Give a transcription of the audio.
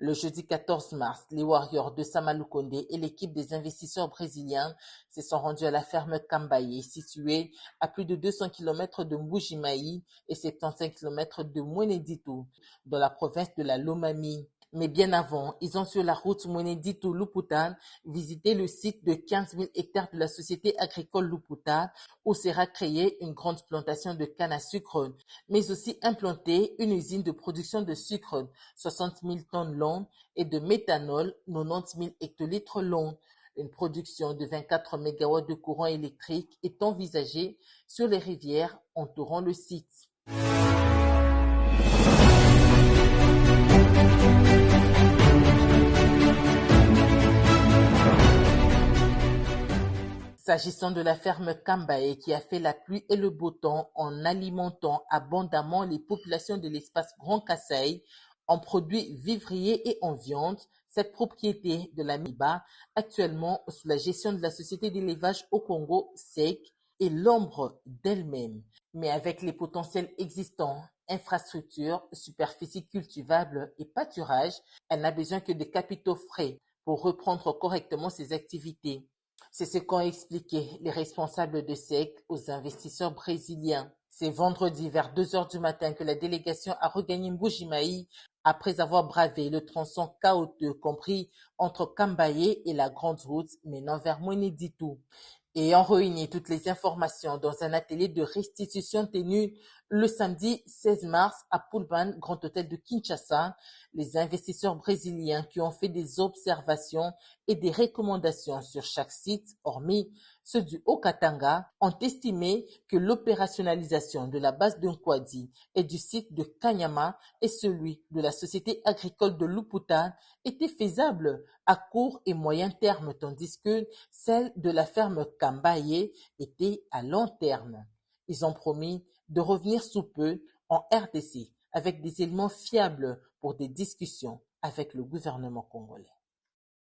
Le jeudi 14 mars, les Warriors de Samalou Condé et l'équipe des investisseurs brésiliens se sont rendus à la ferme Cambaye, située à plus de 200 km de Mbuji-Mayi et 75 km de Mweneditu, dans la province de la Lomami. Mais bien avant, ils ont sur la route Mweneditu-Luputa visité le site de 15 000 hectares de la société agricole Luputa, où sera créée une grande plantation de canne à sucre, mais aussi implantée une usine de production de sucre, 60 000 tonnes long, et de méthanol, 90 000 hectolitres long. Une production de 24 MW de courant électrique est envisagée sur les rivières entourant le site. S'agissant de la ferme Cambaye qui a fait la pluie et le beau temps en alimentant abondamment les populations de l'espace Grand Kasaï en produits vivriers et en viande, cette propriété de la Miba, actuellement sous la gestion de la société d'élevage au Congo, SEC, est l'ombre d'elle-même. Mais avec les potentiels existants, infrastructures, superficies cultivables et pâturage, elle n'a besoin que de capitaux frais pour reprendre correctement ses activités. C'est ce qu'ont expliqué les responsables de SEC aux investisseurs brésiliens. C'est vendredi vers 2 heures du matin que la délégation a regagné Mbuji-Mayi après avoir bravé le tronçon chaotique compris entre Cambaye et la grande route menant vers Mweneditu. Ayant réuni toutes les informations dans un atelier de restitution tenu le samedi 16 mars à Pulban, Grand Hôtel de Kinshasa, les investisseurs brésiliens qui ont fait des observations et des recommandations sur chaque site, hormis ceux du Haut-Katanga, ont estimé que l'opérationnalisation de la base de Nkwadi et du site de Kanyama et celui de la société agricole de Luputa étaient faisables à court et moyen terme, tandis que celle de la ferme Cambaye était à long terme. Ils ont promis de revenir sous peu en RDC avec des éléments fiables pour des discussions avec le gouvernement congolais.